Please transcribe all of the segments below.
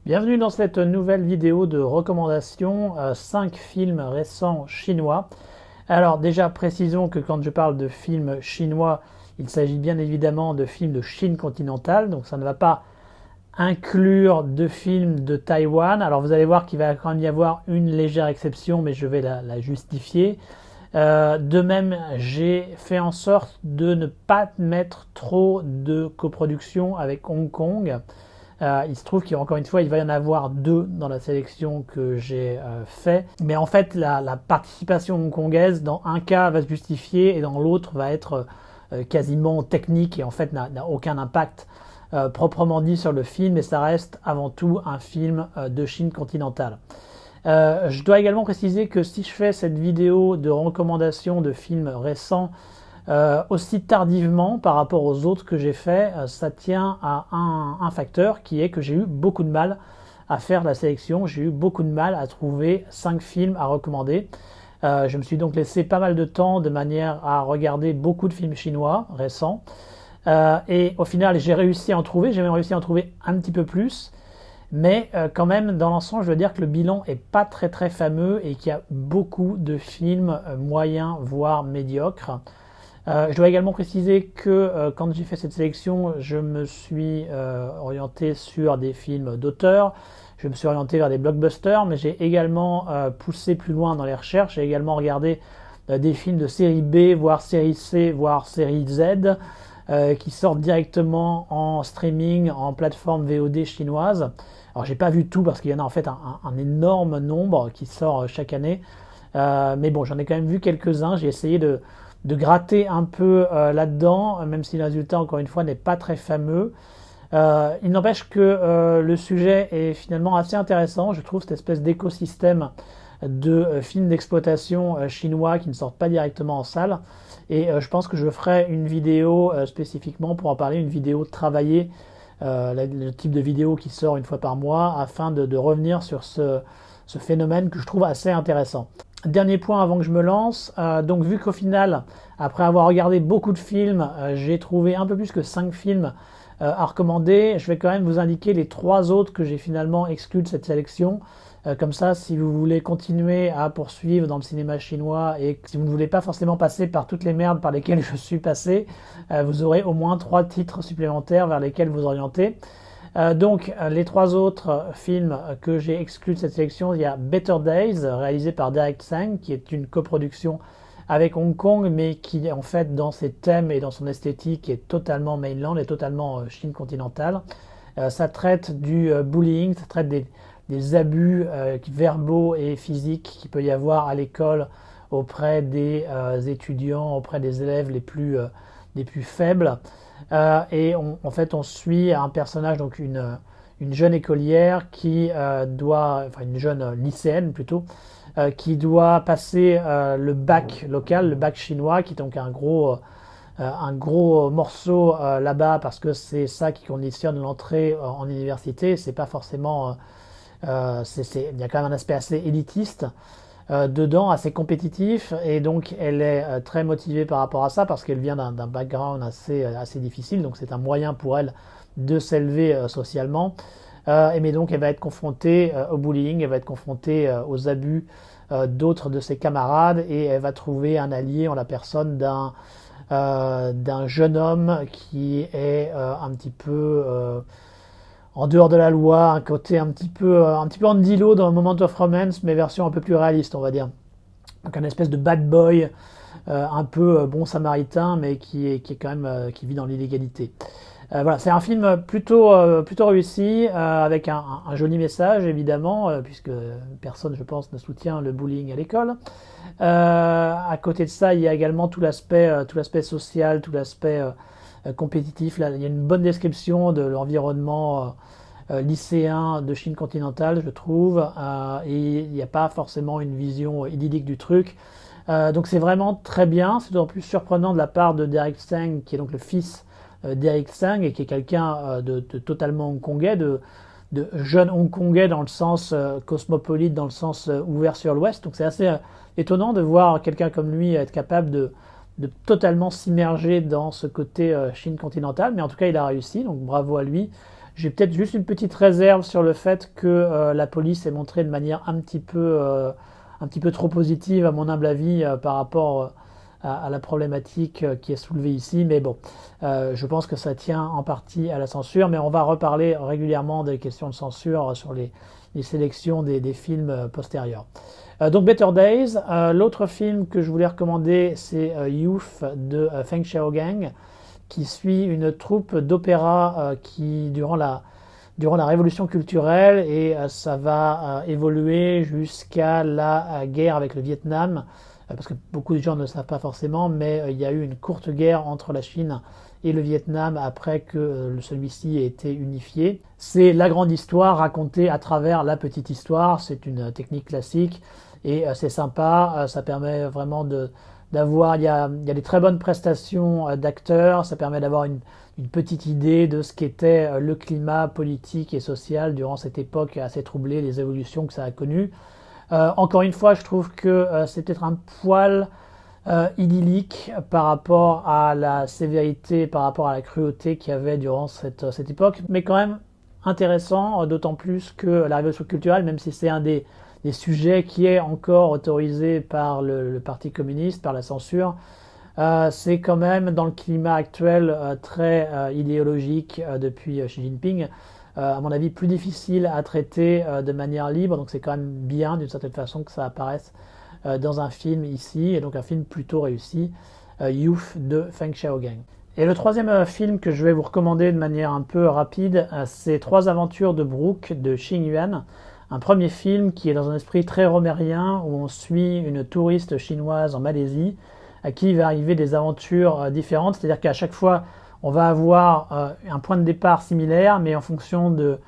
Bienvenue dans cette nouvelle vidéo de recommandation 5 films récents chinois. Alors déjà précisons que quand je parle de films chinois, il s'agit bien évidemment de films de Chine continentale, donc ça ne va pas inclure de films de Taïwan. Alors vous allez voir qu'il va quand même y avoir une légère exception, mais je vais la justifier. De même, j'ai fait en sorte de ne pas mettre trop de coproduction avec Hong Kong. Il se trouve qu'encore une fois, il va y en avoir deux dans la sélection que j'ai fait. Mais en fait, la participation hongkongaise, dans un cas, va se justifier et dans l'autre va être quasiment technique et en fait n'a aucun impact proprement dit sur le film. Et ça reste avant tout un film de Chine continentale. Je dois également préciser que si je fais cette vidéo de recommandation de films récents aussi tardivement par rapport aux autres que j'ai fait, ça tient à un facteur qui est que j'ai eu beaucoup de mal à faire la sélection, j'ai eu beaucoup de mal à trouver 5 films à recommander. Je me suis donc laissé pas mal de temps de manière à regarder beaucoup de films chinois récents. Et au final, j'ai réussi à en trouver, j'ai même réussi à en trouver un petit peu plus. Mais quand même, dans l'ensemble, je veux dire que le bilan est pas très très fameux et qu'il y a beaucoup de films moyens, voire médiocres. Je dois également préciser que quand j'ai fait cette sélection, je me suis orienté sur des films d'auteur, je me suis orienté vers des blockbusters, mais j'ai également poussé plus loin dans les recherches, j'ai également regardé des films de série B, voire série C, voire série Z, qui sortent directement en streaming, en plateforme VOD chinoise. Alors j'ai pas vu tout parce qu'il y en a en fait un énorme nombre qui sort chaque année, mais bon, j'en ai quand même vu quelques-uns, j'ai essayé de gratter un peu là-dedans, même si le résultat, encore une fois, n'est pas très fameux. Il n'empêche que le sujet est finalement assez intéressant. Je trouve cette espèce d'écosystème de films d'exploitation chinois qui ne sortent pas directement en salle. Et je pense que je ferai une vidéo spécifiquement pour en parler, une vidéo travaillée, le type de vidéo qui sort une fois par mois, afin de revenir sur ce phénomène que je trouve assez intéressant. Dernier point avant que je me lance, donc vu qu'au final, après avoir regardé beaucoup de films, j'ai trouvé un peu plus que 5 films à recommander, je vais quand même vous indiquer les 3 autres que j'ai finalement exclus de cette sélection. Comme ça, si vous voulez continuer à poursuivre dans le cinéma chinois et si vous ne voulez pas forcément passer par toutes les merdes par lesquelles je suis passé, vous aurez au moins 3 titres supplémentaires vers lesquels vous orienter. Donc les 3 autres films que j'ai exclus de cette sélection, il y a Better Days, réalisé par Derek Tsang, qui est une coproduction avec Hong Kong, mais qui en fait dans ses thèmes et dans son esthétique est totalement mainland, est totalement Chine continentale. Ça traite du bullying, ça traite des abus verbaux et physiques qu'il peut y avoir à l'école auprès des étudiants, auprès des élèves les plus faibles. Et en fait, on suit un personnage, donc une jeune écolière qui enfin une jeune lycéenne plutôt, qui doit passer le bac local, le bac chinois, qui est donc un gros morceau là-bas parce que c'est ça qui conditionne l'entrée en université. C'est pas forcément, il y a quand même un aspect assez élitiste dedans, assez compétitif, et donc elle est très motivée par rapport à ça parce qu'elle vient d'un background assez difficile, donc c'est un moyen pour elle de s'élever socialement. Mais donc elle va être confrontée au bullying, elle va être confrontée aux abus d'autres de ses camarades, et elle va trouver un allié en la personne d'un jeune homme qui est un petit peu en dehors de la loi, un côté un petit peu Andy Lau dans Moment of Romance, mais version un peu plus réaliste, on va dire. Donc un espèce de bad boy, un peu bon samaritain, mais qui est quand même qui vit dans l'illégalité. Voilà, c'est un film plutôt réussi, avec un joli message évidemment, puisque personne, je pense, ne soutient le bullying à l'école. À côté de ça, il y a également tout l'aspect social, tout l'aspect compétitif. Là, il y a une bonne description de l'environnement lycéen de Chine continentale, je trouve, et il n'y a pas forcément une vision idyllique du truc. Donc c'est vraiment très bien, c'est d'autant plus surprenant de la part de Derek Tsang, qui est donc le fils d'Eric Tsang, et qui est quelqu'un de totalement hongkongais, de jeune hongkongais dans le sens cosmopolite, dans le sens ouvert sur l'Ouest. Donc c'est assez étonnant de voir quelqu'un comme lui être capable de totalement s'immerger dans ce côté Chine continentale, mais en tout cas il a réussi, donc bravo à lui. J'ai peut-être juste une petite réserve sur le fait que la police est montrée de manière un petit peu trop positive, à mon humble avis, par rapport à la problématique qui est soulevée ici. Mais bon, je pense que ça tient en partie à la censure, mais on va reparler régulièrement des questions de censure sur les sélections des films postérieurs. Donc Better Days. L'autre film que je voulais recommander, c'est Youth de Feng Xiaogang, qui suit une troupe d'opéra qui, durant la révolution culturelle, et ça va évoluer jusqu'à la guerre avec le Vietnam, parce que beaucoup de gens ne le savent pas forcément, mais il y a eu une courte guerre entre la Chine et le Vietnam après que celui-ci ait été unifié. C'est la grande histoire racontée à travers la petite histoire, c'est une technique classique, et c'est sympa, ça permet vraiment d'avoir, il y a des très bonnes prestations d'acteurs, ça permet d'avoir une petite idée de ce qu'était le climat politique et social durant cette époque assez troublée, les évolutions que ça a connues. Encore une fois, je trouve que c'est peut-être un poil idyllique par rapport à la sévérité, par rapport à la cruauté qu'il y avait durant cette époque, mais quand même intéressant, d'autant plus que la révolution culturelle, même si c'est un des sujets qui est encore autorisé par le Parti communiste, par la censure, c'est quand même dans le climat actuel très idéologique depuis Xi Jinping, à mon avis plus difficile à traiter de manière libre, donc c'est quand même bien d'une certaine façon que ça apparaisse dans un film ici, et donc un film plutôt réussi, Youth de Feng Xiaogang. Et le troisième film que je vais vous recommander de manière un peu rapide, c'est Trois aventures de Brooke de Xing Yuan, un premier film qui est dans un esprit très romérien, où on suit une touriste chinoise en Malaisie, à qui il va arriver des aventures différentes, c'est-à-dire qu'à chaque fois on va avoir un point de départ similaire, mais en fonction de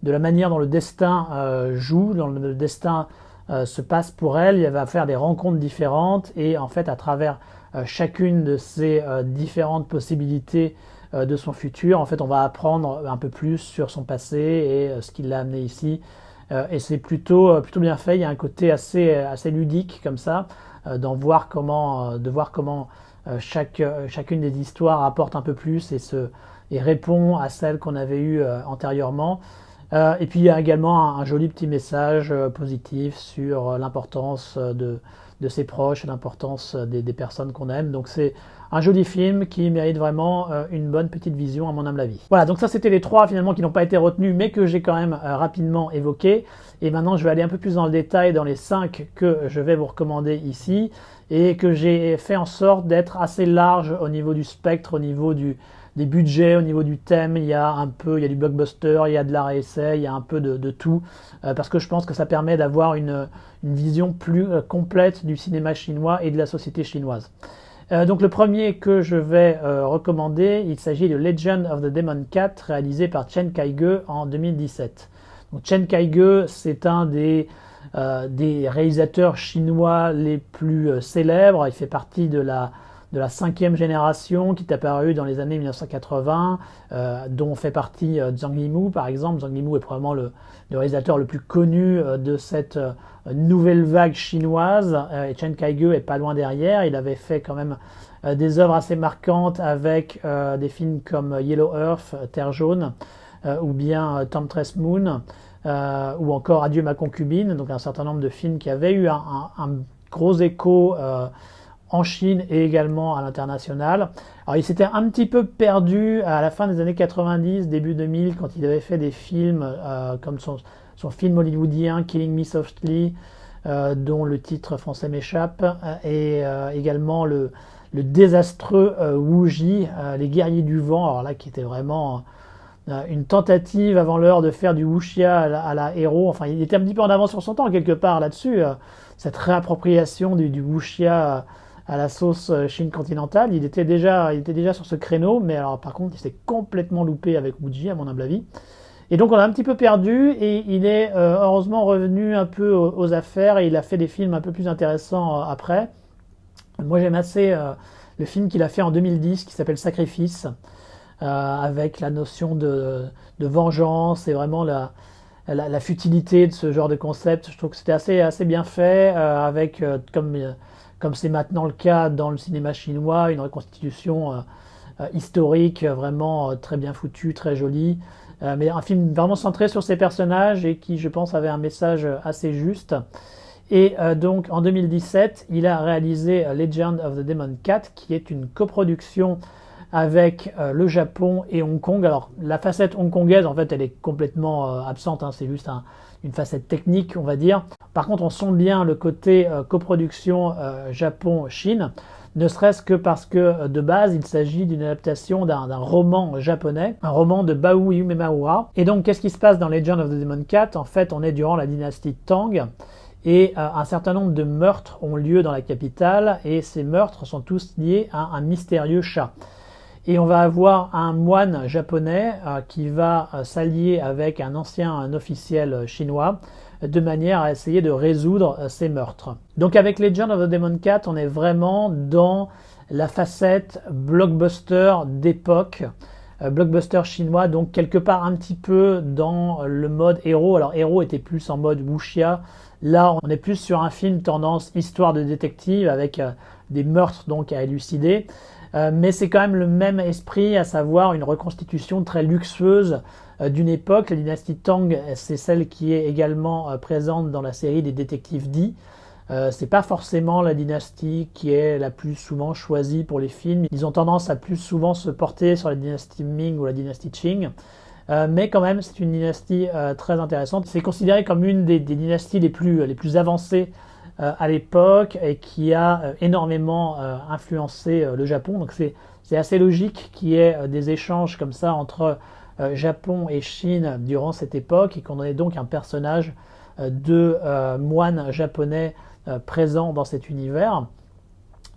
la manière dont le destin joue, dont le destin se passe pour elle, elle va faire des rencontres différentes, et en fait à travers chacune de ces différentes possibilités de son futur, en fait on va apprendre un peu plus sur son passé et ce qui l'a amené ici. Et c'est plutôt bien fait, il y a un côté assez ludique comme ça, de voir comment chacune des histoires apporte un peu plus et répond à celles qu'on avait eues antérieurement. Et puis il y a également un joli petit message positif sur l'importance de ses proches, l'importance des personnes qu'on aime. Donc c'est un joli film qui mérite vraiment une bonne petite vision à mon humble avis. Voilà, donc ça c'était les trois finalement qui n'ont pas été retenus, mais que j'ai quand même rapidement évoqués. Et maintenant je vais aller un peu plus dans le détail dans les 5 que je vais vous recommander ici, et que j'ai fait en sorte d'être assez large au niveau du spectre, au niveau des budgets, au niveau du thème. Il y a du blockbuster, il y a de l'art et essai, il y a un peu de tout, parce que je pense que ça permet d'avoir une vision plus complète du cinéma chinois et de la société chinoise. Donc le premier que je vais recommander, il s'agit de Legend of the Demon Cat, réalisé par Chen Kaige en 2017. Donc Chen Kaige, c'est un des réalisateurs chinois les plus célèbres. Il fait partie de la 5e génération qui est apparue dans les années 1980, dont fait partie Zhang Yimou par exemple. Zhang Yimou est probablement le réalisateur le plus connu de cette nouvelle vague chinoise, et Chen Kaige est pas loin derrière. Il avait fait quand même des œuvres assez marquantes avec des films comme Yellow Earth, Terre jaune, ou bien Temptress Moon, ou encore Adieu ma concubine, donc un certain nombre de films qui avaient eu un gros écho en Chine et également à l'international. Alors il s'était un petit peu perdu à la fin des années 90, début 2000, quand il avait fait des films comme son film hollywoodien Killing Me Softly, dont le titre français m'échappe, et également le désastreux Wuji, Les Guerriers du Vent, alors là qui était vraiment une tentative avant l'heure de faire du wuxia à la héros. Enfin, il était un petit peu en avance sur son temps quelque part là-dessus, cette réappropriation du wuxia à la sauce Chine continentale. Il était déjà sur ce créneau, mais alors par contre il s'est complètement loupé avec Wuji à mon humble avis. Et donc on l'a un petit peu perdu, et il est heureusement revenu un peu aux affaires, et il a fait des films un peu plus intéressants après. Moi j'aime assez le film qu'il a fait en 2010 qui s'appelle Sacrifice, avec la notion de vengeance et vraiment la futilité de ce genre de concept. Je trouve que c'était assez bien fait, avec comme c'est maintenant le cas dans le cinéma chinois, une reconstitution historique vraiment très bien foutue, très jolie. mais un film vraiment centré sur ces personnages et qui, je pense, avait un message assez juste. Et donc en 2017, il a réalisé Legend of the Demon Cat, qui est une coproduction avec le Japon et Hong Kong. Alors la facette hongkongaise, en fait, elle est complètement absente, hein, c'est juste une facette technique, on va dire. Par contre, on sent bien le côté coproduction Japon-Chine, ne serait-ce que parce que de base, il s'agit d'une adaptation d'un roman japonais, un roman de Bao Yumemaura. Et donc, qu'est-ce qui se passe dans Legend of the Demon Cat? En fait, on est durant la dynastie Tang, et un certain nombre de meurtres ont lieu dans la capitale, et ces meurtres sont tous liés à un mystérieux chat. Et on va avoir un moine japonais qui va s'allier avec un ancien officiel chinois de manière à essayer de résoudre ces meurtres. Donc avec Legend of the Demon Cat, on est vraiment dans la facette blockbuster d'époque, blockbuster chinois, donc quelque part un petit peu dans le mode héros. Alors héros était plus en mode wuxia, là on est plus sur un film tendance histoire de détective avec des meurtres donc à élucider. Mais c'est quand même le même esprit, à savoir une reconstitution très luxueuse d'une époque. La dynastie Tang, c'est celle qui est également présente dans la série des détectives Di. C'est pas forcément la dynastie qui est la plus souvent choisie pour les films. Ils ont tendance à plus souvent se porter sur la dynastie Ming ou la dynastie Qing. Mais quand même, c'est une dynastie très intéressante. C'est considéré comme une des dynasties les plus avancées à l'époque et qui a énormément influencé le Japon. Donc c'est assez logique qu'il y ait des échanges comme ça entre Japon et Chine durant cette époque et qu'on ait donc un personnage de moine japonais présent dans cet univers.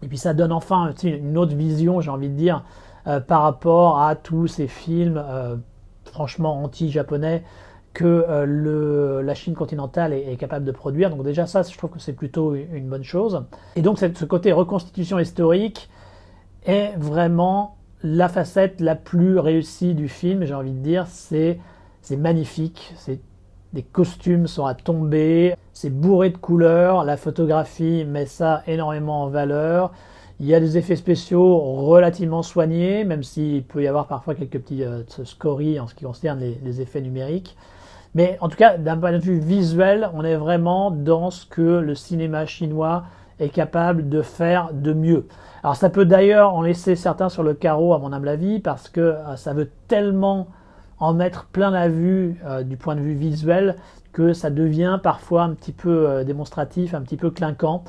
Et puis ça donne enfin une autre vision, j'ai envie de dire, par rapport à tous ces films franchement anti-japonais que la Chine continentale est capable de produire. Donc déjà ça, je trouve que c'est plutôt une bonne chose. Et donc ce côté reconstitution historique est vraiment la facette la plus réussie du film, j'ai envie de dire. C'est magnifique, les costumes sont à tomber, c'est bourré de couleurs, la photographie met ça énormément en valeur. Il y a des effets spéciaux relativement soignés, même s'il peut y avoir parfois quelques petits scories en ce qui concerne les effets numériques. Mais en tout cas, d'un point de vue visuel, on est vraiment dans ce que le cinéma chinois est capable de faire de mieux. Alors ça peut d'ailleurs en laisser certains sur le carreau, à mon humble avis, parce que ça veut tellement en mettre plein la vue du point de vue visuel que ça devient parfois un petit peu démonstratif, un petit peu clinquant.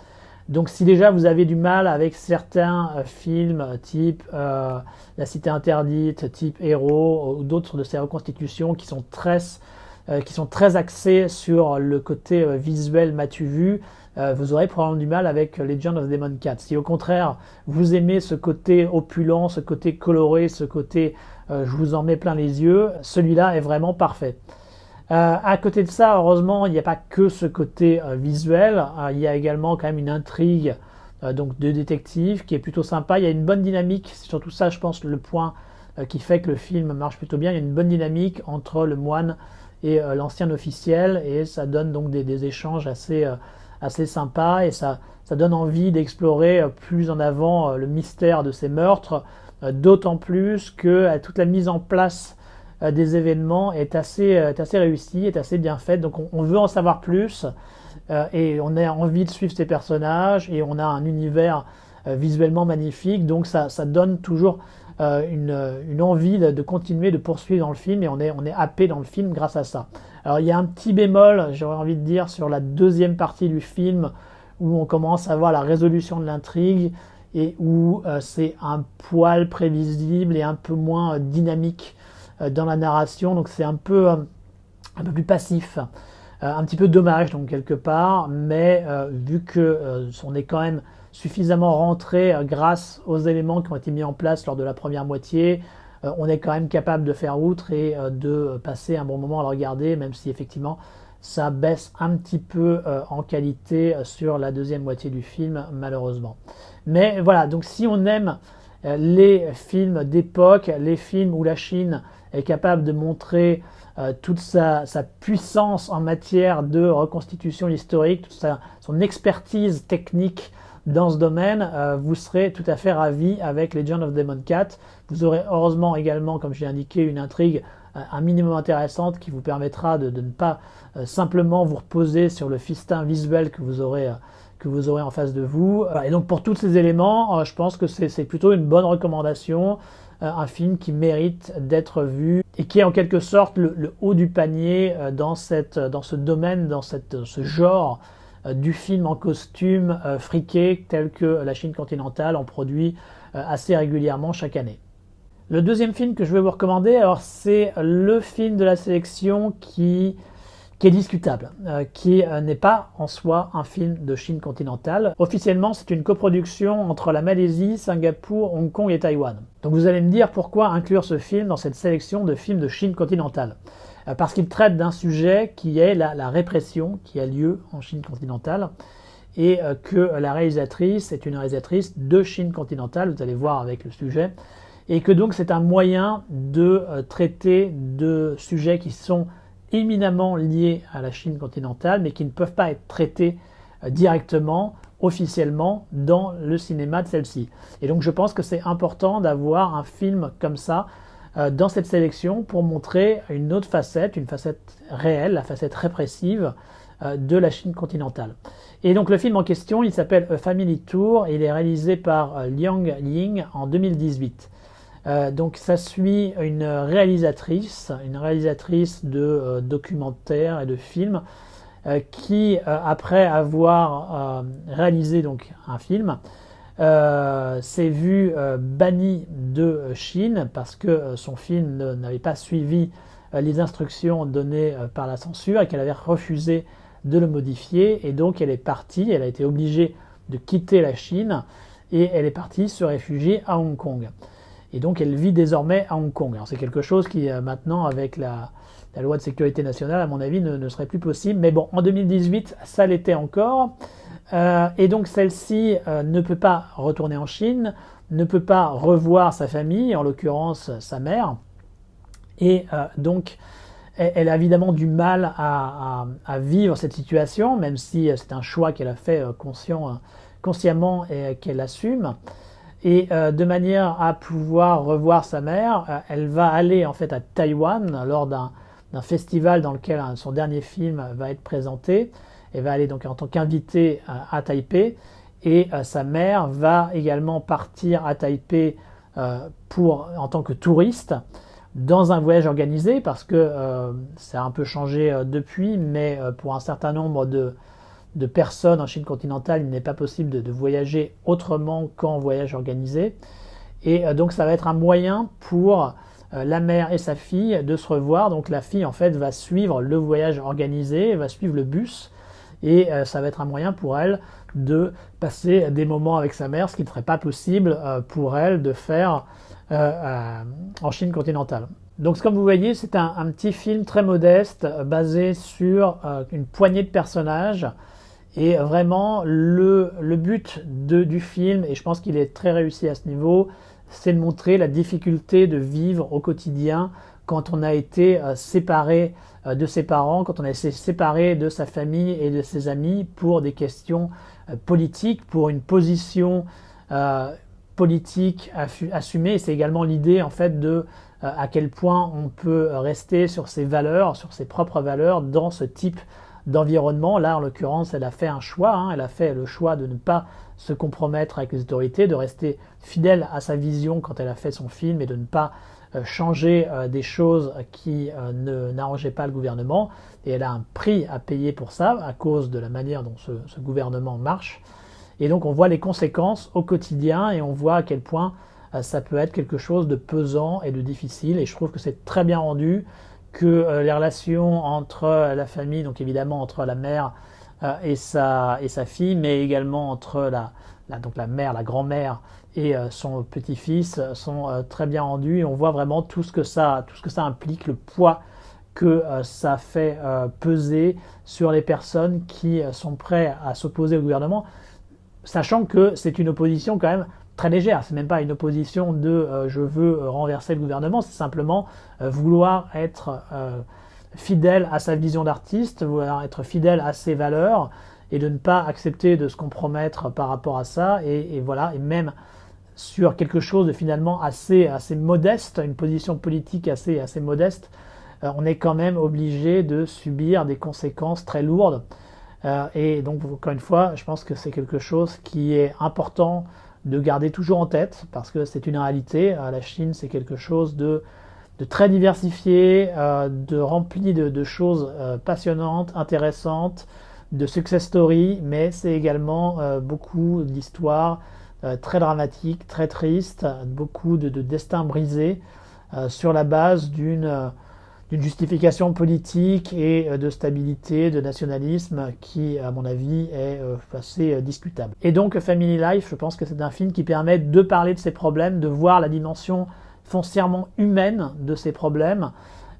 Donc si déjà vous avez du mal avec certains films type La Cité Interdite, type Héros, ou d'autres de ces reconstitutions qui sont très axés sur le côté visuel m'as-tu vu, vous aurez probablement du mal avec Legend of the Demon Cat. Si au contraire vous aimez ce côté opulent, ce côté coloré, ce côté je vous en mets plein les yeux, celui-là est vraiment parfait. À côté de ça, heureusement, il n'y a pas que ce côté visuel, il y a également quand même une intrigue donc de détective qui est plutôt sympa. Il y a une bonne dynamique, c'est surtout ça, je pense, le point qui fait que le film marche plutôt bien. Il y a une bonne dynamique entre le moine et l'ancien officiel, et ça donne donc des échanges assez sympas, et ça donne envie d'explorer plus en avant le mystère de ces meurtres, d'autant plus que toute la mise en place des événements est assez réussie, est assez bien faite. Donc on veut en savoir plus et on a envie de suivre ces personnages, et on a un univers visuellement magnifique, donc ça donne toujours une envie de continuer, de poursuivre dans le film, et on est happé dans le film grâce à ça. Alors il y a un petit bémol, j'aurais envie de dire, sur la deuxième partie du film, où on commence à voir la résolution de l'intrigue, et où c'est un poil prévisible et un peu moins dynamique dans la narration, donc c'est un peu plus passif, un petit peu dommage donc quelque part, mais vu que on est quand même suffisamment rentré grâce aux éléments qui ont été mis en place lors de la première moitié, on est quand même capable de faire outre et de passer un bon moment à le regarder, même si effectivement ça baisse un petit peu en qualité sur la deuxième moitié du film, malheureusement. Mais voilà, donc si on aime les films d'époque, les films où la Chine est capable de montrer toute sa puissance en matière de reconstitution historique, son expertise technique dans ce domaine, vous serez tout à fait ravi avec Legend of the Demon Cat. Vous aurez heureusement également, comme j'ai indiqué, une intrigue un minimum intéressante qui vous permettra de ne pas simplement vous reposer sur le festin visuel que vous aurez en face de vous. Et donc pour tous ces éléments, je pense que c'est plutôt une bonne recommandation, un film qui mérite d'être vu et qui est en quelque sorte le haut du panier dans ce domaine, dans ce genre du film en costume friqué tel que la Chine continentale en produit assez régulièrement chaque année. Le deuxième film que je vais vous recommander, alors c'est le film de la sélection qui est discutable, qui n'est pas en soi un film de Chine continentale. Officiellement, c'est une coproduction entre la Malaisie, Singapour, Hong Kong et Taïwan. Donc vous allez me dire pourquoi inclure ce film dans cette sélection de films de Chine continentale. Parce qu'il traite d'un sujet qui est la répression qui a lieu en Chine continentale et que la réalisatrice est une réalisatrice de Chine continentale, vous allez voir avec le sujet, et que donc c'est un moyen de traiter de sujets qui sont éminemment liés à la Chine continentale, mais qui ne peuvent pas être traités directement, officiellement, dans le cinéma de celle-ci. Et donc je pense que c'est important d'avoir un film comme ça dans cette sélection pour montrer une autre facette, une facette réelle, la facette répressive de la Chine continentale. Et donc le film en question, il s'appelle A Family Tour, et il est réalisé par Liang Ying en 2018. Donc ça suit une réalisatrice de documentaires et de films qui, après avoir réalisé donc un film, s'est vue bannie de Chine parce que son film n'avait pas suivi les instructions données par la censure et qu'elle avait refusé de le modifier, et donc elle est partie, elle a été obligée de quitter la Chine et elle est partie se réfugier à Hong Kong. Et donc elle vit désormais à Hong Kong. Alors c'est quelque chose qui maintenant, avec la loi de sécurité nationale, à mon avis, ne serait plus possible. Mais bon, en 2018, ça l'était encore. Et donc celle-ci ne peut pas retourner en Chine, ne peut pas revoir sa famille, en l'occurrence sa mère. Et donc elle a évidemment du mal à vivre cette situation, même si c'est un choix qu'elle a fait consciemment et qu'elle assume. Et de manière à pouvoir revoir sa mère, elle va aller en fait à Taïwan lors d'un festival dans lequel son dernier film va être présenté. Elle va aller donc en tant qu'invitée à Taipei, et sa mère va également partir à Taipei en tant que touriste dans un voyage organisé, parce que ça a un peu changé depuis, mais pour un certain nombre de personnes en Chine continentale, il n'est pas possible de voyager autrement qu'en voyage organisé. Et donc ça va être un moyen pour la mère et sa fille de se revoir. Donc la fille en fait va suivre le voyage organisé, va suivre le bus, et ça va être un moyen pour elle de passer des moments avec sa mère, ce qui ne serait pas possible pour elle de faire en Chine continentale. Donc comme vous voyez, c'est un petit film très modeste, basé sur une poignée de personnages. Et vraiment, le but du film, et je pense qu'il est très réussi à ce niveau, c'est de montrer la difficulté de vivre au quotidien quand on a été séparé de ses parents, quand on a été séparé de sa famille et de ses amis pour des questions politiques, pour une position politique assumée. Et c'est également l'idée en fait de à quel point on peut rester sur ses valeurs, sur ses propres valeurs dans ce type d'environnement. Là, en l'occurrence, elle a fait un choix, elle a fait le choix de ne pas se compromettre avec les autorités, de rester fidèle à sa vision quand elle a fait son film et de ne pas changer des choses qui n'arrangeaient pas le gouvernement. Et elle a un prix à payer pour ça, à cause de la manière dont ce gouvernement marche. Et donc on voit les conséquences au quotidien, et on voit à quel point ça peut être quelque chose de pesant et de difficile. Et je trouve que c'est très bien rendu, que les relations entre la famille, donc évidemment entre la mère et sa fille, mais également entre la mère, la grand-mère et son petit-fils sont très bien rendues, et on voit vraiment tout ce que ça implique, le poids que ça fait peser sur les personnes qui sont prêtes à s'opposer au gouvernement, sachant que c'est une opposition quand même très légère. C'est même pas une opposition de je veux renverser le gouvernement, c'est simplement vouloir être fidèle à sa vision d'artiste, vouloir être fidèle à ses valeurs, et de ne pas accepter de se compromettre par rapport à ça. Et voilà, et même sur quelque chose de finalement assez modeste, une position politique assez modeste, on est quand même obligé de subir des conséquences très lourdes. Et donc, encore une fois, je pense que c'est quelque chose qui est important de garder toujours en tête, parce que c'est une réalité. La Chine, c'est quelque chose de très diversifié, de rempli de choses passionnantes, intéressantes, de success stories, mais c'est également beaucoup d'histoires très dramatiques, très tristes, beaucoup de destins brisés sur la base d'une justification politique et de stabilité, de nationalisme qui, à mon avis, est assez discutable. Et donc Family Life, je pense que c'est un film qui permet de parler de ces problèmes, de voir la dimension foncièrement humaine de ces problèmes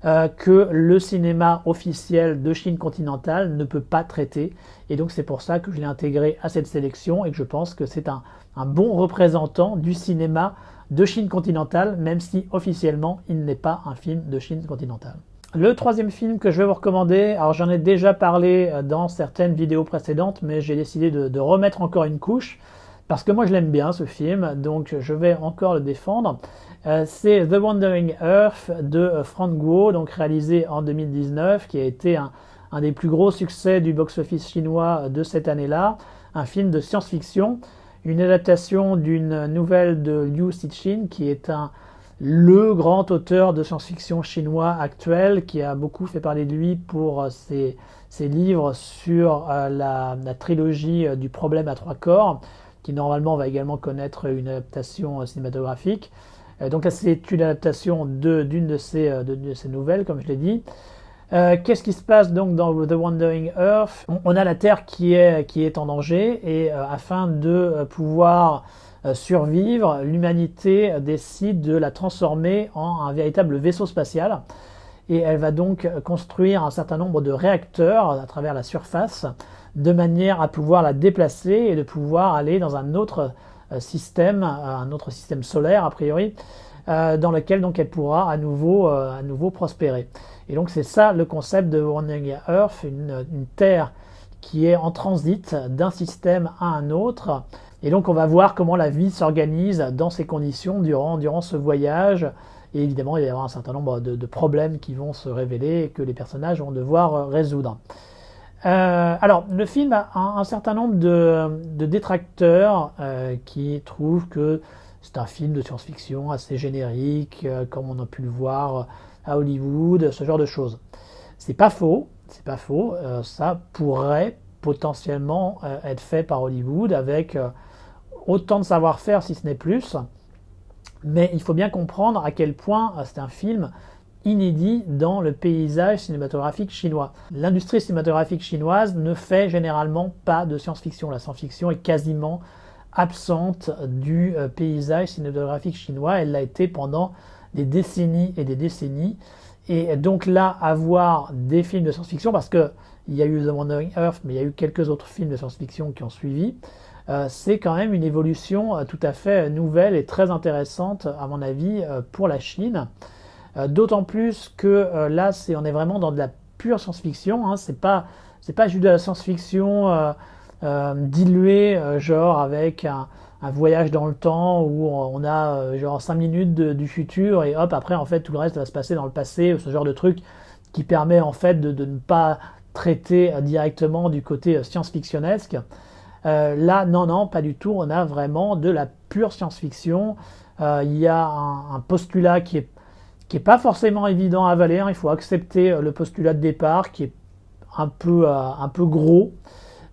que le cinéma officiel de Chine continentale ne peut pas traiter. Et donc c'est pour ça que je l'ai intégré à cette sélection et que je pense que c'est un bon représentant du cinéma de Chine continentale, même si officiellement il n'est pas un film de Chine continentale. Le troisième film que je vais vous recommander, alors j'en ai déjà parlé dans certaines vidéos précédentes, mais j'ai décidé de remettre encore une couche, parce que moi je l'aime bien ce film, donc je vais encore le défendre. C'est The Wandering Earth de Frank Guo, donc réalisé en 2019, qui a été un des plus gros succès du box-office chinois de cette année-là, un film de science-fiction, une adaptation d'une nouvelle de Liu Cixin, qui est le grand auteur de science-fiction chinois actuel, qui a beaucoup fait parler de lui pour ses livres sur la trilogie du problème à trois corps, qui normalement va également connaître une adaptation cinématographique. Donc là, c'est une adaptation d'une de ces nouvelles, comme je l'ai dit. Qu'est-ce qui se passe donc dans The Wandering Earth? On a la Terre qui est en danger et afin de pouvoir survivre, l'humanité décide de la transformer en un véritable vaisseau spatial et elle va donc construire un certain nombre de réacteurs à travers la surface de manière à pouvoir la déplacer et de pouvoir aller dans un autre système solaire a priori, dans lequel donc elle pourra à nouveau prospérer. Et donc c'est ça le concept de Wandering Earth, une Terre qui est en transit d'un système à un autre. Et donc on va voir comment la vie s'organise dans ces conditions durant ce voyage. Et évidemment il va y avoir un certain nombre de problèmes qui vont se révéler et que les personnages vont devoir résoudre. Alors le film a un certain nombre de détracteurs qui trouvent que c'est un film de science-fiction assez générique, comme on a pu le voir à Hollywood, ce genre de choses. C'est pas faux, ça pourrait potentiellement être fait par Hollywood avec autant de savoir-faire si ce n'est plus, mais il faut bien comprendre à quel point c'est un film inédit dans le paysage cinématographique chinois. L'industrie cinématographique chinoise ne fait généralement pas de science-fiction. La science-fiction est quasiment absente du paysage cinématographique chinois. Elle l'a été pendant des décennies et des décennies. Et donc là, avoir des films de science-fiction, parce qu'il y a eu The Wandering Earth, mais il y a eu quelques autres films de science-fiction qui ont suivi, c'est quand même une évolution tout à fait nouvelle et très intéressante, à mon avis, pour la Chine. D'autant plus que là, on est vraiment dans de la pure science-fiction. Hein. C'est pas juste de la science-fiction diluée, genre avec un voyage dans le temps où on a genre 5 minutes du futur et hop, après en fait tout le reste va se passer dans le passé, ce genre de truc qui permet en fait de ne pas traiter directement du côté science-fictionnesque. Là, non, pas du tout. On a vraiment de la pure science-fiction. Il y a un postulat qui est pas forcément évident à avaler. Hein. Il faut accepter le postulat de départ qui est un peu gros.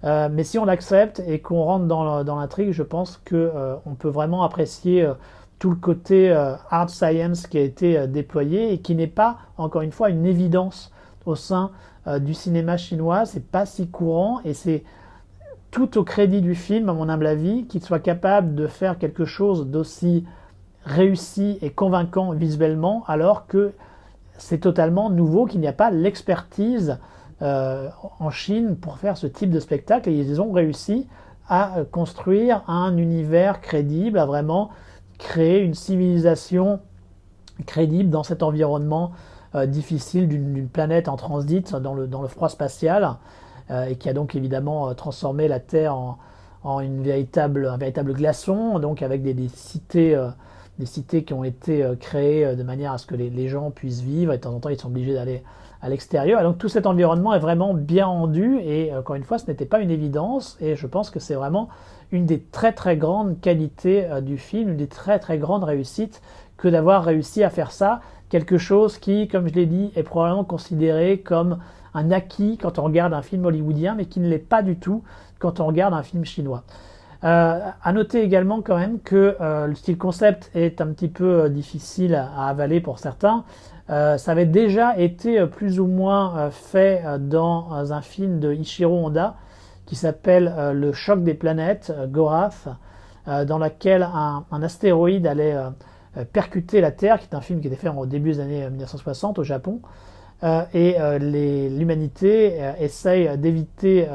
Mais si on l'accepte et qu'on rentre dans l'intrigue, je pense qu'on peut vraiment apprécier tout le côté hard science qui a été déployé et qui n'est pas, encore une fois, une évidence au sein du cinéma chinois. C'est pas si courant et c'est tout au crédit du film, à mon humble avis, qu'il soit capable de faire quelque chose d'aussi réussi et convaincant visuellement, alors que c'est totalement nouveau, qu'il n'y a pas l'expertise en Chine pour faire ce type de spectacle, et ils ont réussi à construire un univers crédible, à vraiment créer une civilisation crédible dans cet environnement difficile d'une planète en transit dans le froid spatial, et qui a donc évidemment transformé la Terre en un véritable glaçon, donc avec des cités qui ont été créées de manière à ce que les gens puissent vivre, et de temps en temps ils sont obligés d'aller à l'extérieur. Et donc tout cet environnement est vraiment bien rendu, et encore une fois ce n'était pas une évidence, et je pense que c'est vraiment une des très très grandes qualités du film, une des très très grandes réussites que d'avoir réussi à faire ça, quelque chose qui, comme je l'ai dit, est probablement considéré comme un acquis quand on regarde un film hollywoodien, mais qui ne l'est pas du tout quand on regarde un film chinois. À noter également quand même que le style concept est un petit peu difficile à avaler pour certains. Ça avait déjà été plus ou moins fait dans un film de Ichiro Honda qui s'appelle Le choc des planètes, Gorath, dans lequel un astéroïde allait percuter la Terre, qui est un film qui était fait au début des années 1960 au Japon. L'humanité essaye d'éviter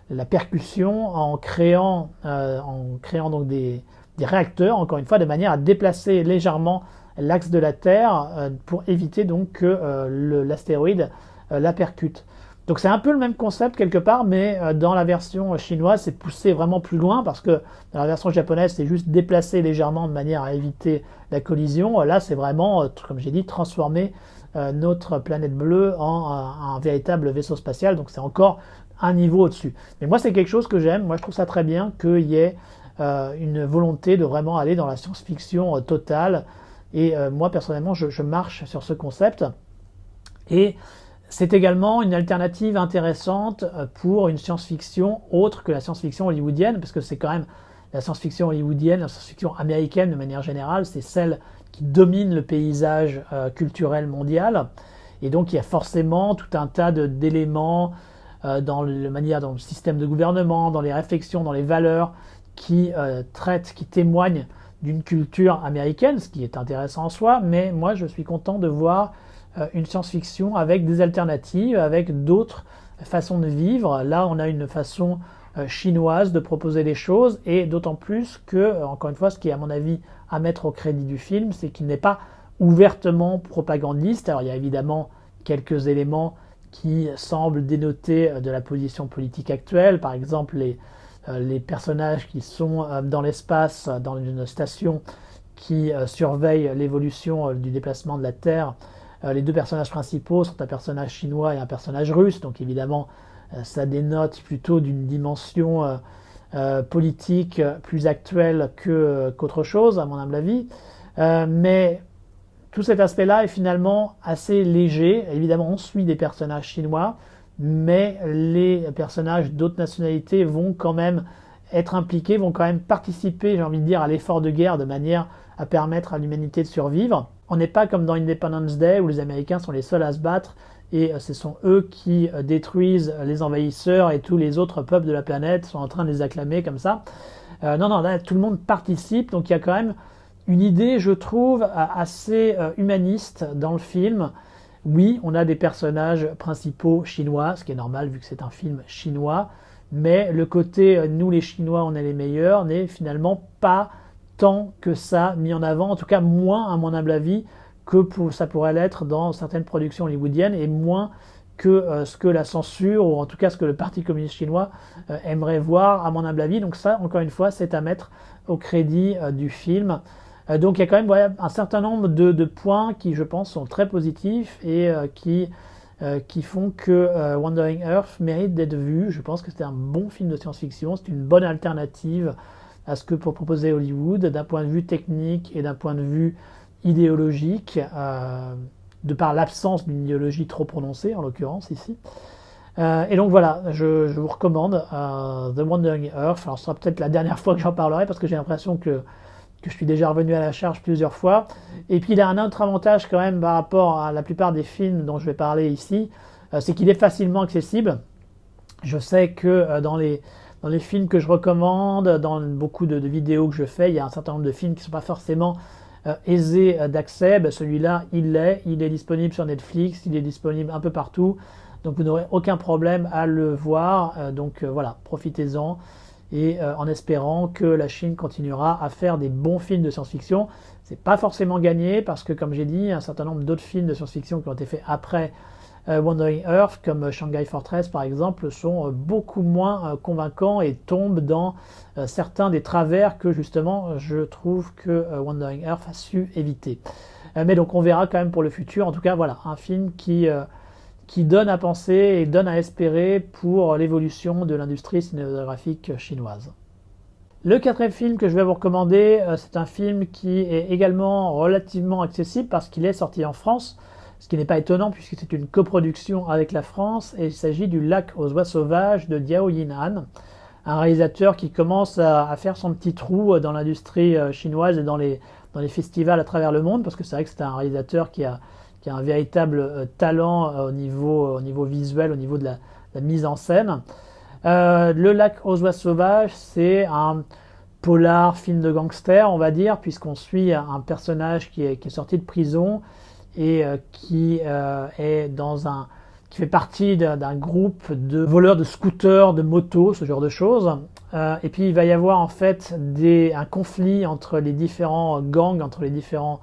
la percussion en créant donc des réacteurs, encore une fois, de manière à déplacer légèrement l'axe de la Terre pour éviter donc que l'astéroïde la percute. Donc c'est un peu le même concept quelque part, mais dans la version chinoise, c'est poussé vraiment plus loin, parce que dans la version japonaise, c'est juste déplacer légèrement de manière à éviter la collision. Là, c'est vraiment, comme j'ai dit, transformer notre planète bleue en un véritable vaisseau spatial, donc c'est encore un niveau au-dessus. Mais moi, c'est quelque chose que j'aime. Moi, je trouve ça très bien qu'il y ait une volonté de vraiment aller dans la science-fiction totale. Et moi, personnellement, je marche sur ce concept. Et c'est également une alternative intéressante pour une science-fiction autre que la science-fiction hollywoodienne, parce que c'est quand même la science-fiction hollywoodienne, la science-fiction américaine de manière générale, c'est celle qui domine le paysage culturel mondial. Et donc, il y a forcément tout un tas d'éléments dans le système de gouvernement, dans les réflexions, dans les valeurs qui qui témoignent d'une culture américaine, ce qui est intéressant en soi, mais moi je suis content de voir une science-fiction avec des alternatives, avec d'autres façons de vivre. Là, on a une façon chinoise de proposer les choses, et d'autant plus que, encore une fois, ce qui est à mon avis à mettre au crédit du film, c'est qu'il n'est pas ouvertement propagandiste. Alors il y a évidemment quelques éléments qui semblent dénoter de la position politique actuelle, par exemple les personnages qui sont dans l'espace, dans une station qui surveille l'évolution du déplacement de la Terre. Les deux personnages principaux sont un personnage chinois et un personnage russe, donc évidemment ça dénote plutôt d'une dimension politique plus actuelle qu'autre chose, à mon humble avis. Mais tout cet aspect-là est finalement assez léger. Évidemment, on suit des personnages chinois, mais les personnages d'autres nationalités vont quand même être impliqués, vont quand même participer, j'ai envie de dire, à l'effort de guerre de manière à permettre à l'humanité de survivre. On n'est pas comme dans Independence Day où les Américains sont les seuls à se battre et ce sont eux qui détruisent les envahisseurs et tous les autres peuples de la planète sont en train de les acclamer comme ça. Non, là, tout le monde participe, donc il y a quand même une idée, je trouve, assez humaniste dans le film. Oui, on a des personnages principaux chinois, ce qui est normal vu que c'est un film chinois, mais le côté nous les Chinois on est les meilleurs n'est finalement pas tant que ça mis en avant, en tout cas moins à mon humble avis que ça pourrait l'être dans certaines productions hollywoodiennes, et moins que ce que la censure, ou en tout cas ce que le Parti communiste chinois aimerait voir à mon humble avis. Donc ça, encore une fois, c'est à mettre au crédit du film. Donc il y a quand même un certain nombre de points qui, je pense, sont très positifs et qui font que Wandering Earth mérite d'être vu. Je pense que c'est un bon film de science-fiction, c'est une bonne alternative à ce que peut proposer Hollywood d'un point de vue technique et d'un point de vue idéologique, de par l'absence d'une idéologie trop prononcée en l'occurrence ici. Et donc voilà, je vous recommande The Wandering Earth. Alors ce sera peut-être la dernière fois que j'en parlerai, parce que j'ai l'impression que je suis déjà revenu à la charge plusieurs fois. Et puis il a un autre avantage quand même par rapport à la plupart des films dont je vais parler ici, c'est qu'il est facilement accessible. Je sais que dans les films que je recommande, dans beaucoup de vidéos que je fais, il y a un certain nombre de films qui ne sont pas forcément aisés d'accès. Celui-là, il est disponible sur Netflix, il est disponible un peu partout, donc vous n'aurez aucun problème à le voir. Donc voilà, profitez-en, et en espérant que la Chine continuera à faire des bons films de science-fiction. C'est pas forcément gagné, parce que comme j'ai dit, un certain nombre d'autres films de science-fiction qui ont été faits après Wandering Earth, comme Shanghai Fortress par exemple, sont beaucoup moins convaincants et tombent dans certains des travers que justement je trouve que Wandering Earth a su éviter. Mais donc on verra quand même pour le futur. En tout cas, voilà, un film qui donne à penser et donne à espérer pour l'évolution de l'industrie cinématographique chinoise. Le quatrième film que je vais vous recommander, c'est un film qui est également relativement accessible parce qu'il est sorti en France, ce qui n'est pas étonnant puisque c'est une coproduction avec la France, et il s'agit du Lac aux oies sauvages de Diao Yinan, un réalisateur qui commence à faire son petit trou dans l'industrie chinoise et dans les festivals à travers le monde, parce que c'est vrai que c'est un réalisateur qui a un véritable talent au niveau visuel, au niveau de la mise en scène. Le Lac aux oies sauvages, c'est un polar, film de gangster, on va dire, puisqu'on suit un personnage qui est sorti de prison et qui fait partie d'un groupe de voleurs de scooters, de motos, ce genre de choses. Et puis il va y avoir en fait un conflit entre les différents gangs, entre les différents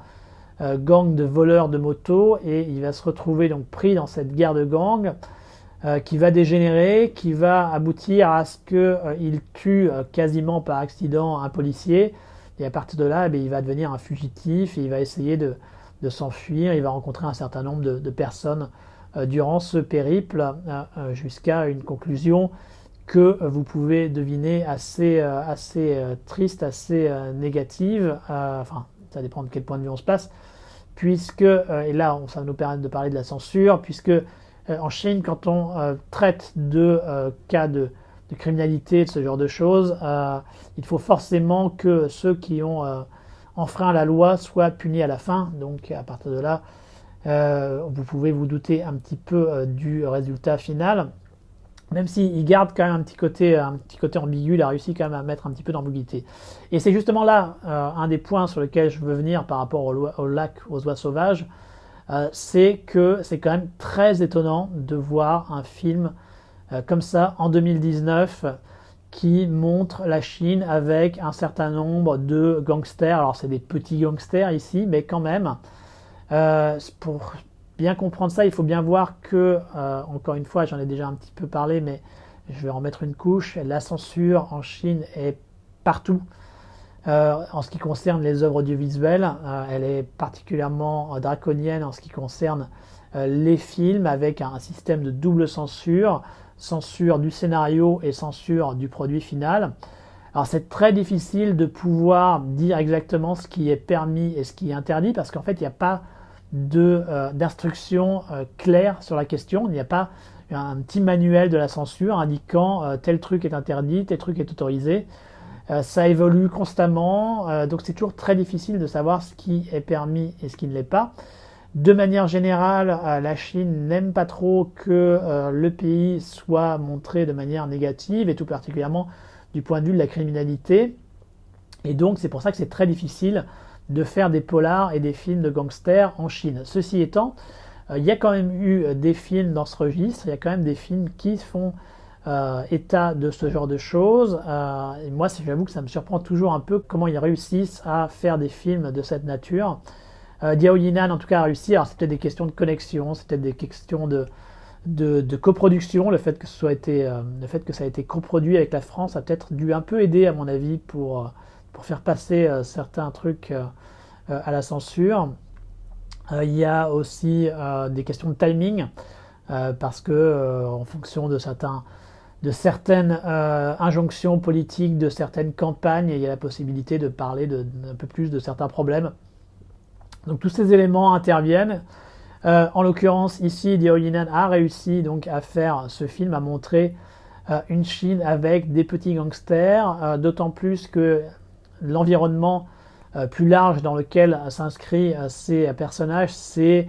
gang de voleurs de motos, et il va se retrouver donc pris dans cette guerre de gang qui va dégénérer, qui va aboutir à ce qu'il tue quasiment par accident un policier, et à partir de là, il va devenir un fugitif et il va essayer de s'enfuir. Il va rencontrer un certain nombre de personnes durant ce périple jusqu'à une conclusion que vous pouvez deviner assez triste, assez négative, enfin ça dépend de quel point de vue on se place, puisque, et là ça va nous permettre de parler de la censure, puisque en Chine, quand on traite de cas de criminalité, de ce genre de choses, il faut forcément que ceux qui ont enfreint la loi soient punis à la fin. Donc à partir de là, vous pouvez vous douter un petit peu du résultat final. Même s'il garde quand même un petit côté ambigu, il a réussi quand même à mettre un petit peu d'ambiguïté. Et c'est justement là un des points sur lesquels je veux venir par rapport au Lac aux oies sauvages, c'est que c'est quand même très étonnant de voir un film comme ça en 2019 qui montre la Chine avec un certain nombre de gangsters. Alors c'est des petits gangsters ici, mais quand même, pour bien comprendre ça, il faut bien voir que, encore une fois, j'en ai déjà un petit peu parlé, mais je vais en mettre une couche, la censure en Chine est partout. En ce qui concerne les œuvres audiovisuelles, elle est particulièrement draconienne en ce qui concerne les films, avec un système de double censure, censure du scénario et censure du produit final. Alors c'est très difficile de pouvoir dire exactement ce qui est permis et ce qui est interdit, parce qu'en fait il n'y a pas d'instruction claire sur la question. Il n'y a pas un petit manuel de la censure indiquant tel truc est interdit, tel truc est autorisé. Ça évolue constamment, donc c'est toujours très difficile de savoir ce qui est permis et ce qui ne l'est pas. De manière générale, la Chine n'aime pas trop que le pays soit montré de manière négative, et tout particulièrement du point de vue de la criminalité. Et donc c'est pour ça que c'est très difficile de faire des polars et des films de gangsters en Chine. Ceci étant, il y a quand même eu des films dans ce registre, il y a quand même des films qui font état de ce genre de choses. Et moi, j'avoue que ça me surprend toujours un peu comment ils réussissent à faire des films de cette nature. Diao Yinan, en tout cas, a réussi. Alors, c'était des questions de connexion, c'était des questions de coproduction. Le fait que ça a été coproduit avec la France a peut-être dû un peu aider, à mon avis, pour faire passer certains trucs à la censure. Il y a aussi des questions de timing, parce que en fonction de certaines injonctions politiques, de certaines campagnes, il y a la possibilité de parler un peu plus de certains problèmes. Donc tous ces éléments interviennent. En l'occurrence, ici, Diao Yinan a réussi donc à faire ce film, à montrer une Chine avec des petits gangsters, d'autant plus que l'environnement plus large dans lequel s'inscrivent ces personnages, c'est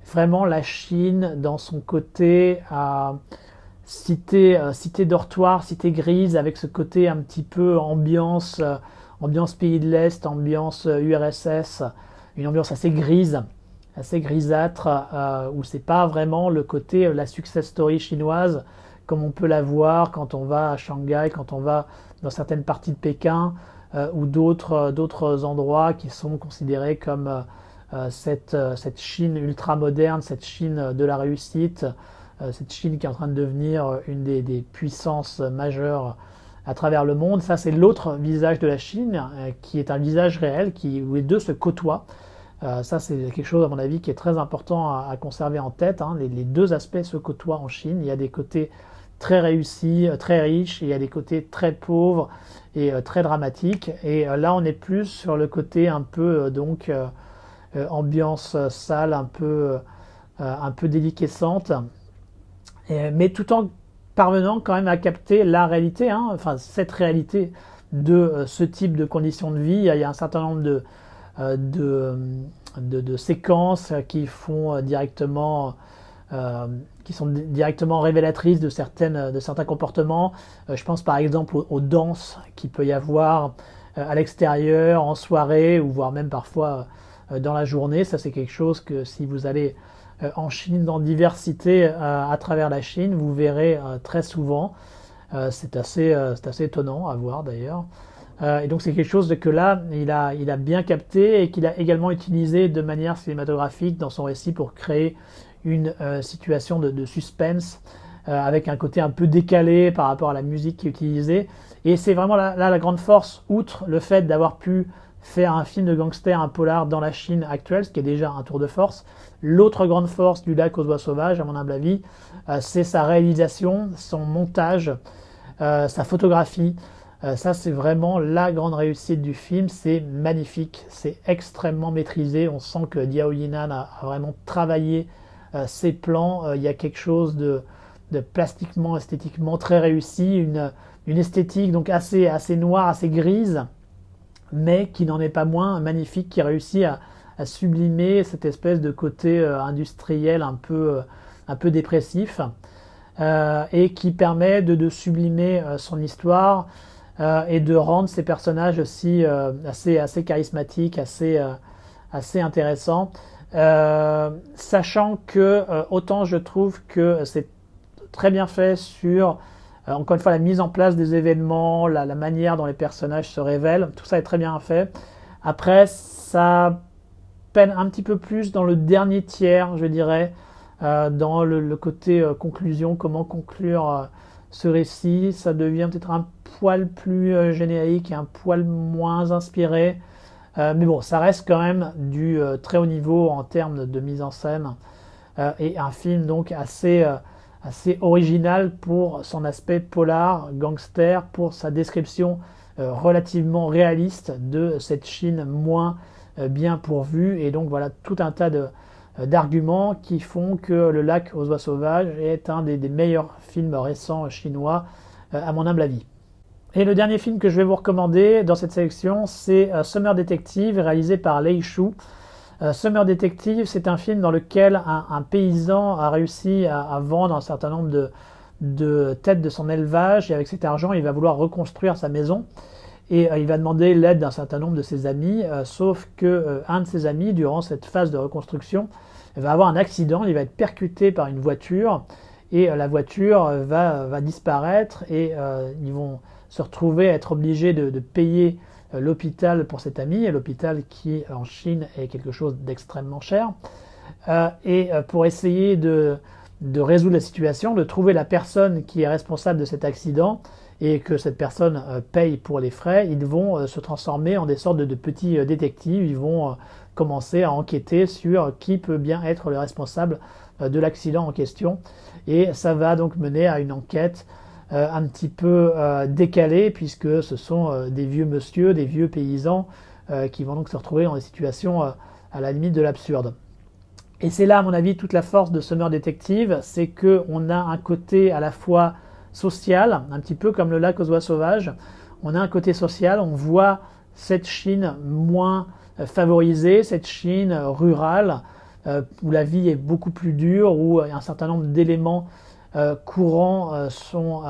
vraiment la Chine dans son côté cité dortoir, cité grise, avec ce côté un petit peu ambiance pays de l'Est, ambiance URSS, une ambiance assez grise, assez grisâtre, où c'est pas vraiment le côté la success story chinoise comme on peut la voir quand on va à Shanghai, quand on va dans certaines parties de Pékin, ou d'autres endroits qui sont considérés comme cette Chine ultra moderne, cette Chine de la réussite, cette Chine qui est en train de devenir une des puissances majeures à travers le monde. Ça, c'est l'autre visage de la Chine, qui est un visage réel, où les deux se côtoient. Ça, c'est quelque chose, à mon avis, qui est très important à conserver en tête. Hein. Les deux aspects se côtoient en Chine. Il y a des côtés très réussis, très riches, et il y a des côtés très pauvres et très dramatiques. Et là, on est plus sur le côté un peu, ambiance sale, un peu déliquescente, mais tout en parvenant quand même à capter la réalité, hein, enfin cette réalité de ce type de conditions de vie. Il y a un certain nombre de séquences qui font qui sont directement révélatrices de certains comportements. Je pense par exemple aux danses qu'il peut y avoir à l'extérieur, en soirée, ou voire même parfois dans la journée. Ça, c'est quelque chose que si vous allez en Chine, dans diversité à travers la Chine, vous verrez très souvent. C'est assez étonnant à voir d'ailleurs. Et donc c'est quelque chose que là, il a bien capté et qu'il a également utilisé de manière cinématographique dans son récit pour créer une situation de suspense avec un côté un peu décalé par rapport à la musique qui est utilisée. Et c'est vraiment là la grande force, outre le fait d'avoir pu faire un film de gangster, un polar dans la Chine actuelle, ce qui est déjà un tour de force. L'autre grande force du Lac aux oies sauvages, à mon humble avis, c'est sa réalisation, son montage, sa photographie. Ça, c'est vraiment la grande réussite du film. C'est magnifique, c'est extrêmement maîtrisé. On sent que Diao Yinan a vraiment travaillé ses plans. Il y a quelque chose de plastiquement, esthétiquement très réussi, une esthétique donc assez noire, assez grise, mais qui n'en est pas moins magnifique, qui réussit à sublimer cette espèce de côté industriel un peu dépressif, et qui permet de sublimer son histoire et de rendre ses personnages aussi assez charismatiques, assez intéressants, sachant que autant je trouve que c'est très bien fait sur encore une fois la mise en place des événements, la manière dont les personnages se révèlent, tout ça est très bien fait. Après, ça peine un petit peu plus dans le dernier tiers, je dirais, dans le côté conclusion, comment conclure ce récit. Ça devient peut-être un poil plus générique et un poil moins inspiré. Mais bon, ça reste quand même du très haut niveau en termes de mise en scène, et un film donc assez original pour son aspect polar, gangster, pour sa description relativement réaliste de cette Chine moins bien pourvue. Et donc voilà tout un tas d'arguments qui font que Le Lac aux oies sauvages est un des meilleurs films récents chinois, à mon humble avis. Et le dernier film que je vais vous recommander dans cette sélection, c'est Summer Detective, réalisé par Lei Shu. Summer Detective, c'est un film dans lequel un paysan a réussi à vendre un certain nombre de têtes de son élevage, et avec cet argent, il va vouloir reconstruire sa maison. Et il va demander l'aide d'un certain nombre de ses amis, sauf que un de ses amis, durant cette phase de reconstruction, va avoir un accident, il va être percuté par une voiture, et la voiture va disparaître, et ils vont se retrouver à être obligés de payer l'hôpital pour cet ami, et l'hôpital qui en Chine est quelque chose d'extrêmement cher. Et pour essayer de résoudre la situation, de trouver la personne qui est responsable de cet accident, et que cette personne paye pour les frais, ils vont se transformer en des sortes de petits détectives. Ils vont commencer à enquêter sur qui peut bien être le responsable de l'accident en question. Et ça va donc mener à une enquête un petit peu décalée, puisque ce sont des vieux monsieur, des vieux paysans qui vont donc se retrouver dans des situations à la limite de l'absurde. Et c'est là, à mon avis, toute la force de Summer Detective, c'est qu'on a un côté à la fois social, un petit peu comme Le Lac aux oies sauvages. On a un côté social, on voit cette Chine moins favorisée, cette Chine rurale, où la vie est beaucoup plus dure, où un certain nombre d'éléments courants sont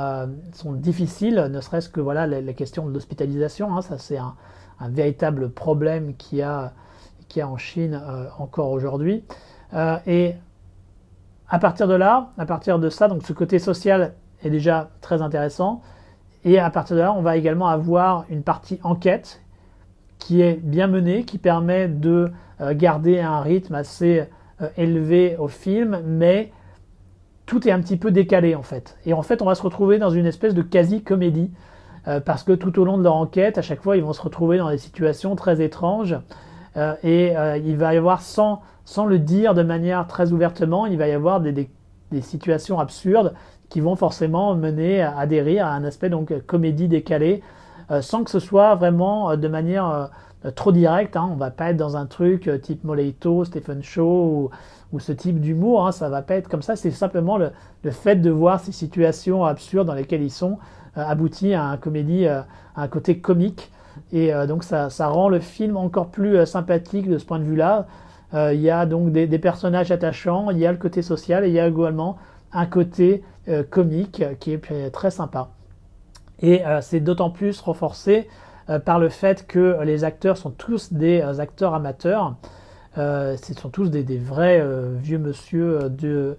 difficiles, ne serait-ce que voilà, la question de l'hospitalisation, hein, ça c'est un véritable problème qu'il y a en Chine encore aujourd'hui. Et à partir de ça, donc ce côté social est déjà très intéressant. Et à partir de là, on va également avoir une partie enquête qui est bien mené, qui permet de garder un rythme assez élevé au film, mais tout est un petit peu décalé en fait. Et en fait, on va se retrouver dans une espèce de quasi-comédie, parce que tout au long de leur enquête, à chaque fois, ils vont se retrouver dans des situations très étranges, il va y avoir, sans le dire de manière très ouvertement, il va y avoir des situations absurdes qui vont forcément mener à des rires, à un aspect donc comédie décalée, sans que ce soit vraiment de manière trop directe. Hein. On va pas être dans un truc type Moleito, Stephen Chow ou ce type d'humour. Hein. Ça va pas être comme ça. C'est simplement le fait de voir ces situations absurdes dans lesquelles ils sont aboutit à un côté comique. Et donc ça rend le film encore plus sympathique de ce point de vue-là. Il y a donc des personnages attachants, il y a le côté social et il y a également un côté comique qui est très sympa. Et c'est d'autant plus renforcé par le fait que les acteurs sont tous des acteurs amateurs. Ce sont tous des vrais vieux monsieur de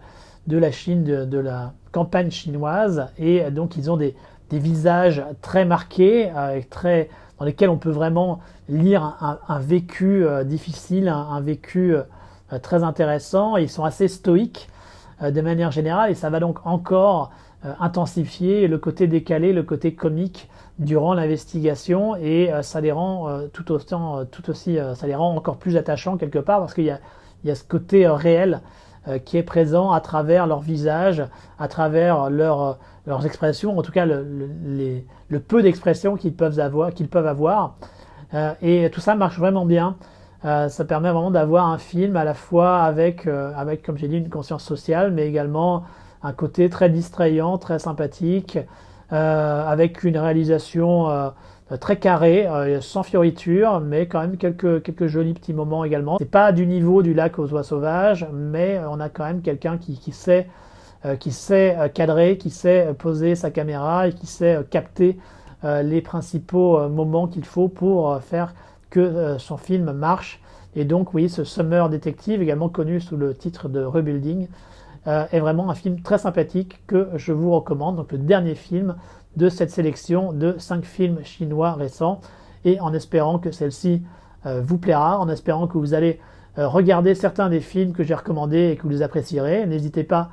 la Chine, de la campagne chinoise. Et donc ils ont des visages très marqués, dans lesquels on peut vraiment lire un vécu difficile, un vécu très intéressant. Ils sont assez stoïques de manière générale et ça va donc encore intensifier le côté décalé, le côté comique durant l'investigation et ça les rend ça les rend encore plus attachants quelque part parce qu'il y a ce côté réel qui est présent à travers leur visage, à travers leurs expressions, en tout cas le peu d'expressions qu'ils peuvent avoir. Et tout ça marche vraiment bien. Ça permet vraiment d'avoir un film à la fois avec, comme j'ai dit, une conscience sociale, mais également un côté très distrayant, très sympathique, avec une réalisation très carrée, sans fioriture, mais quand même quelques jolis petits moments également. C'est pas du niveau du Lac aux oies sauvages, mais on a quand même quelqu'un qui sait cadrer, qui sait poser sa caméra et qui sait capter les principaux moments qu'il faut pour faire que son film marche. Et donc oui, ce Summer Detective, également connu sous le titre de Rebuilding, est vraiment un film très sympathique que je vous recommande. Donc le dernier film de cette sélection de 5 films chinois récents, et en espérant que celle-ci vous plaira, en espérant que vous allez regarder certains des films que j'ai recommandés et que vous les apprécierez. N'hésitez pas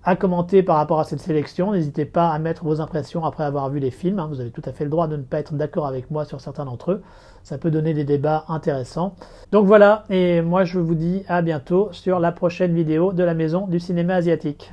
à commenter par rapport à cette sélection, n'hésitez pas à mettre vos impressions après avoir vu les films, hein. Vous avez tout à fait le droit de ne pas être d'accord avec moi sur certains d'entre eux, ça peut donner des débats intéressants. Donc voilà, et moi je vous dis à bientôt sur la prochaine vidéo de la Maison du Cinéma Asiatique.